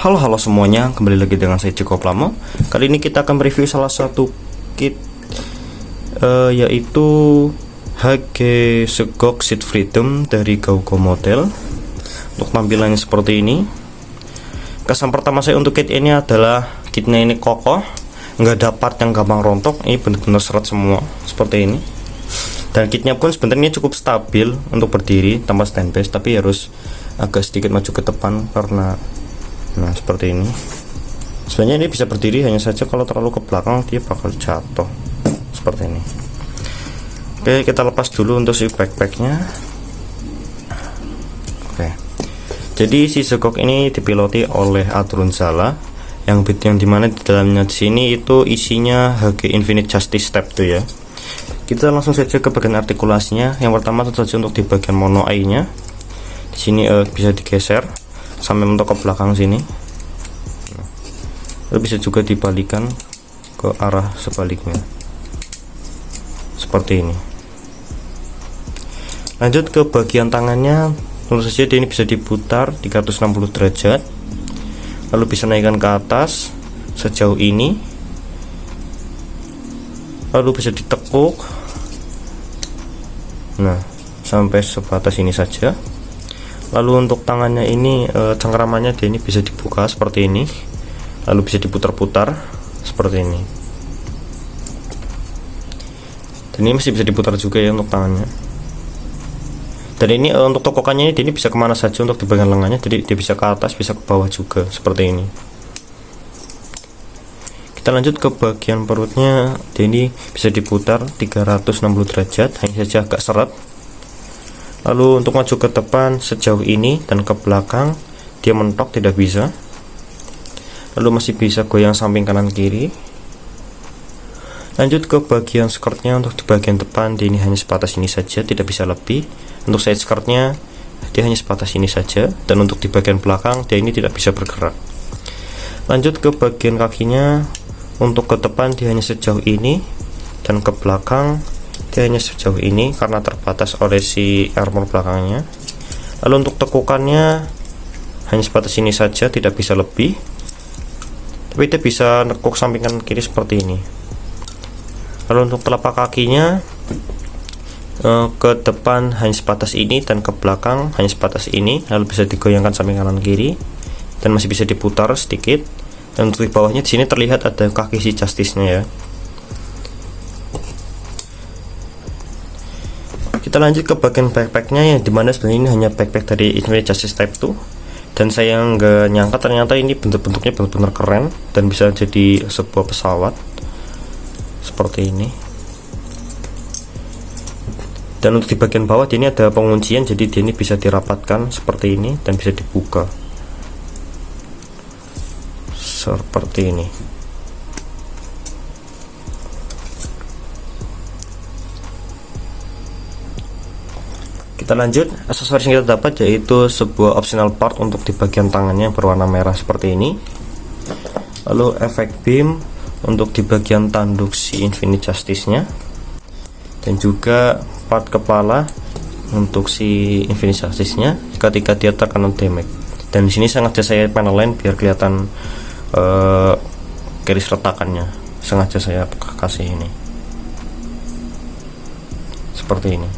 Halo semuanya, kembali lagi dengan saya Ciko Plamo. Kali ini kita akan review salah satu kit yaitu HG Segok Seat Freedom dari GoGo Model. Untuk tampilannya seperti ini. Kesan pertama saya untuk kit ini adalah kitnya ini kokoh, nggak ada part yang gampang rontok. Ini benar-benar seret semua seperti ini. Dan kitnya pun sebenarnya cukup stabil untuk berdiri tanpa standbase, tapi harus agak sedikit maju ke depan karena seperti ini. Sebenarnya ini bisa berdiri, hanya saja kalau terlalu ke belakang dia bakal jatuh seperti ini. Oke, kita lepas dulu untuk si backpacknya. Oke, jadi si Segok ini dipiloti oleh Adrunzala yang dimana di dalamnya di sini itu isinya HG Infinite Justice Step tuh ya. Kita langsung saja ke bagian artikulasinya. Yang pertama tentu saja untuk di bagian mono eye-nya. Di sini bisa digeser sampai mentok ke belakang sini. Lalu bisa juga dibalikan ke arah sebaliknya seperti ini. Lanjut ke bagian tangannya, tentu saja ini bisa diputar 360 derajat, lalu bisa naikkan ke atas sejauh ini, lalu bisa ditekuk sampai sebatas ini saja. Lalu untuk tangannya ini cengkeramannya dia ini bisa dibuka seperti ini, lalu bisa diputar-putar seperti ini. Dan ini masih bisa diputar juga ya untuk tangannya. Dan ini untuk tokokannya ini bisa kemana saja untuk di bagian lengannya, jadi dia bisa ke atas bisa ke bawah juga seperti ini. Kita lanjut ke bagian perutnya, dia ini bisa diputar 360 derajat, hanya saja agak seret. Lalu untuk maju ke depan sejauh ini dan ke belakang dia mentok tidak bisa. Lalu masih bisa goyang samping kanan kiri. Lanjut ke bagian skirtnya, untuk di bagian depan dia ini hanya sebatas ini saja, tidak bisa lebih. Untuk side skirtnya dia hanya sebatas ini saja, dan untuk di bagian belakang dia ini tidak bisa bergerak. Lanjut ke bagian kakinya, untuk ke depan dia hanya sejauh ini, dan ke belakang dia hanya sejauh ini karena terbatas oleh si armor belakangnya. Lalu untuk tekukannya hanya sebatas ini saja, tidak bisa lebih, tapi dia bisa nekuk samping kanan kiri seperti ini. Lalu untuk telapak kakinya ke depan hanya sebatas ini, dan ke belakang hanya sebatas ini, lalu bisa digoyangkan samping kanan kiri dan masih bisa diputar sedikit. Dan untuk di bawahnya di sini terlihat ada kaki si Justice-nya ya. Kita lanjut ke bagian backpacknya, yang dimana sebenarnya ini hanya backpack dari Infinite Justice Type 2. Dan saya nggak nyangka ternyata ini bentuknya benar-benar keren dan bisa jadi sebuah pesawat seperti ini. Dan untuk di bagian bawah ini ada penguncian, jadi dia ini bisa dirapatkan seperti ini dan bisa dibuka seperti ini. Kita lanjut, aksesoris yang kita dapat yaitu sebuah optional part untuk di bagian tangannya yang berwarna merah seperti ini. Lalu efek beam untuk di bagian tanduk si Infinite Justice-nya, dan juga part kepala untuk si Infinite Justice-nya ketika dia terkena damage. Dan di sini sengaja saya panelin biar kelihatan garis retakannya, sengaja saya kasih ini seperti ini.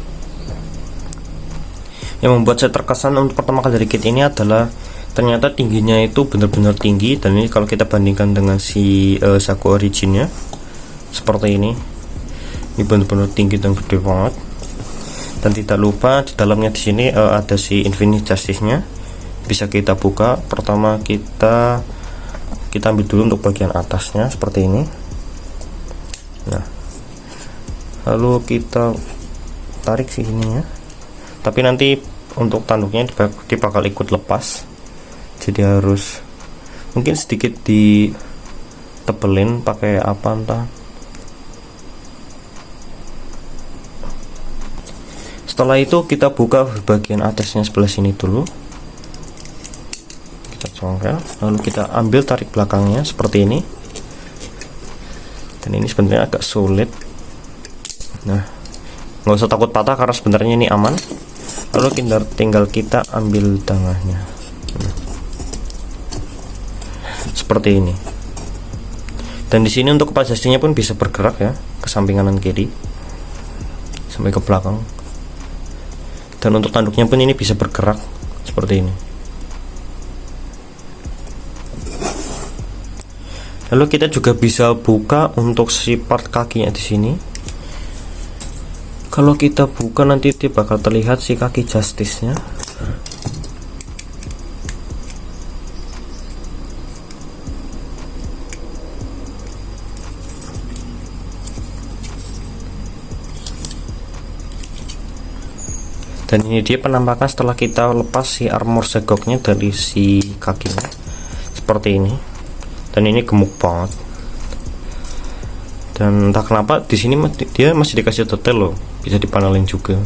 Yang membuat saya terkesan untuk pertama kali dari kit ini adalah ternyata tingginya itu benar-benar tinggi, dan ini kalau kita bandingkan dengan si Zaku originnya seperti ini benar-benar tinggi dan gede banget. Dan tidak lupa di dalamnya di sini ada si Infinite Justice-nya, bisa kita buka. Pertama kita ambil dulu untuk bagian atasnya seperti ini. Lalu kita tarik sininya. Tapi nanti untuk tanduknya dia bakal ikut lepas, jadi harus mungkin sedikit ditebelin pakai apa entah. Setelah itu kita buka bagian atasnya sebelah sini dulu, kita congkel, lalu kita ambil tarik belakangnya seperti ini. Dan ini sebenarnya agak sulit. Nggak usah takut patah karena sebenarnya ini aman. Lalu tinggal kita ambil tengahnya. seperti ini. Dan di sini untuk kepala joysticknya pun bisa bergerak ya, ke samping kanan kiri sampai ke belakang. Dan untuk tanduknya pun ini bisa bergerak seperti ini. Lalu kita juga bisa buka untuk si part kakinya di sini. Kalau kita buka nanti dia bakal terlihat si kaki Justice-nya. Dan ini dia penampakan setelah kita lepas si armor segoknya dari si kakinya seperti ini. Dan ini gemuk banget. Dan entah kenapa di sini dia masih dikasih detail loh, bisa dipanelin juga.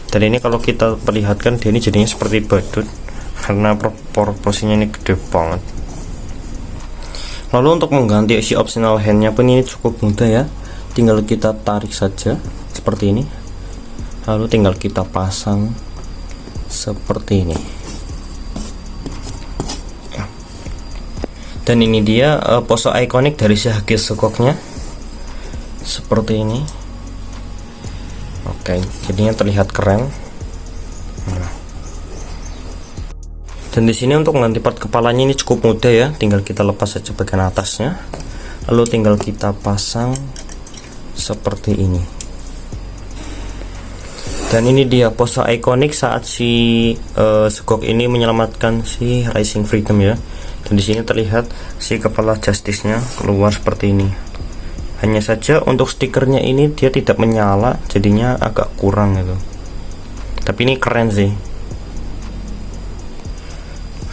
Dan ini kalau kita perlihatkan dia ini jadinya seperti badut karena proporsinya ini gede banget. Lalu untuk mengganti si optional handnya pun ini cukup mudah ya, tinggal kita tarik saja seperti ini. Lalu tinggal kita pasang seperti ini. Dan ini dia pose ikonik dari si haki sekoknya seperti ini. Oke, jadinya terlihat keren. Dan di sini untuk mengganti part kepalanya ini cukup mudah ya, tinggal kita lepas saja bagian atasnya, lalu tinggal kita pasang seperti ini. Dan ini dia pose ikonik saat si segok ini menyelamatkan si Rising Freedom ya. Dan di sini terlihat si kepala Justice-nya keluar seperti ini. Hanya saja untuk stikernya ini dia tidak menyala, jadinya agak kurang gitu. Tapi ini keren sih.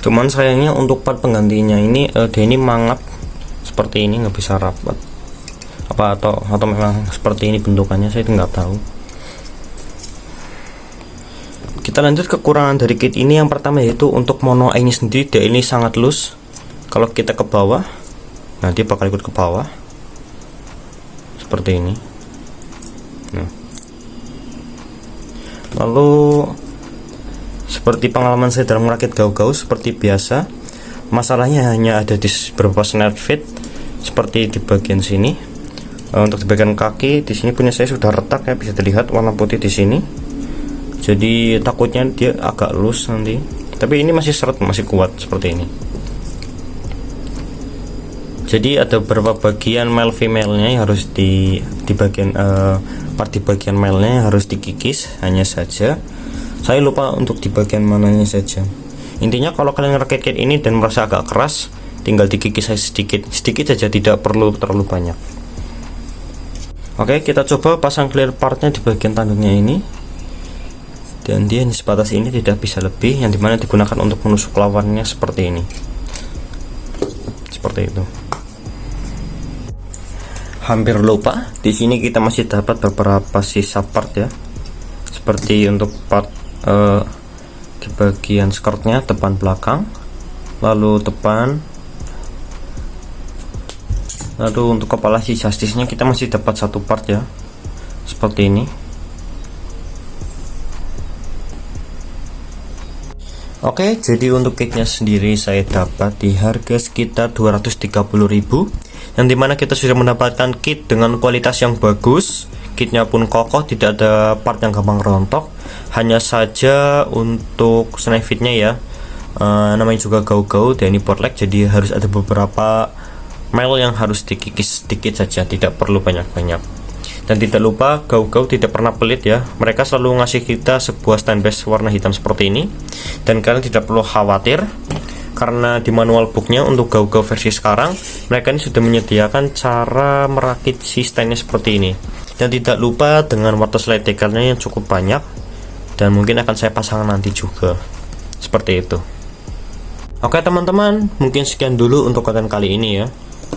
Cuman sayangnya untuk part penggantinya ini dia ini mangap seperti ini, nggak bisa rapat. Atau memang seperti ini bentukannya, saya nggak tahu. Kita lanjut kekurangan dari kit ini. Yang pertama yaitu untuk mono eye ini sendiri, dia ini sangat loose. Kalau kita ke bawah, nah dia bakal ikut ke bawah seperti ini. Nah. Lalu seperti pengalaman saya dalam merakit gau-gau seperti biasa, masalahnya hanya ada di beberapa snare fit seperti di bagian sini. Untuk di bagian kaki di sini punya saya sudah retak ya, bisa dilihat warna putih di sini. Jadi takutnya dia agak loose nanti, tapi ini masih seret, masih kuat seperti ini. Jadi ada beberapa bagian male female-nya yang harus di bagian part di bagian male-nya harus dikikis. Hanya saja saya lupa untuk di bagian mananya saja. Intinya kalau kalian ngerakit kit ini dan merasa agak keras, tinggal dikikis saja sedikit saja, tidak perlu terlalu banyak. Oke, kita coba pasang clear partnya di bagian tanduknya ini. Dan dia sebatas ini, tidak bisa lebih, yang dimana digunakan untuk menusuk lawannya seperti ini, seperti itu. Hampir lupa, di sini kita masih dapat beberapa sisa part ya, seperti untuk part di bagian skirtnya depan belakang, lalu depan, lalu untuk kepala si Justice-nya kita masih dapat satu part ya, seperti ini. Oke, jadi untuk kitnya sendiri saya dapat di harga sekitar 230.000, yang dimana kita sudah mendapatkan kit dengan kualitas yang bagus. Kitnya pun kokoh, tidak ada part yang gampang rontok. Hanya saja untuk snare fitnya ya, namanya juga gau-gau dan ini portlek, jadi harus ada beberapa mel yang harus dikikis sedikit saja, tidak perlu banyak-banyak. Dan tidak lupa, gau-gau tidak pernah pelit ya, mereka selalu ngasih kita sebuah stand base warna hitam seperti ini. Dan kalian tidak perlu khawatir, karena di manual booknya untuk gau-gau versi sekarang, mereka ini sudah menyediakan cara merakit si standnya seperti ini. Dan tidak lupa dengan water slide decalnya yang cukup banyak, dan mungkin akan saya pasang nanti juga, seperti itu. Oke teman-teman, mungkin sekian dulu untuk konten kali ini ya.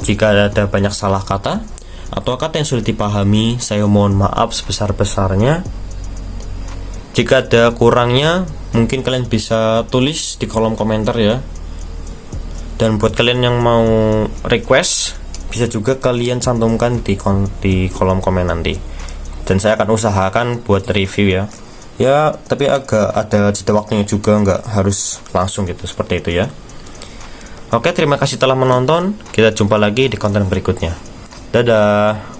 Jika ada banyak salah kata atau kata yang sulit dipahami, saya mohon maaf sebesar-besarnya. Jika ada kurangnya, mungkin kalian bisa tulis di kolom komentar ya. Dan buat kalian yang mau request, bisa juga kalian cantumkan di kolom komen nanti. Dan saya akan usahakan buat review ya. Ya, tapi agak ada jeda waktunya juga, nggak harus langsung gitu, seperti itu ya. Oke, terima kasih telah menonton. Kita jumpa lagi di konten berikutnya. Dadah.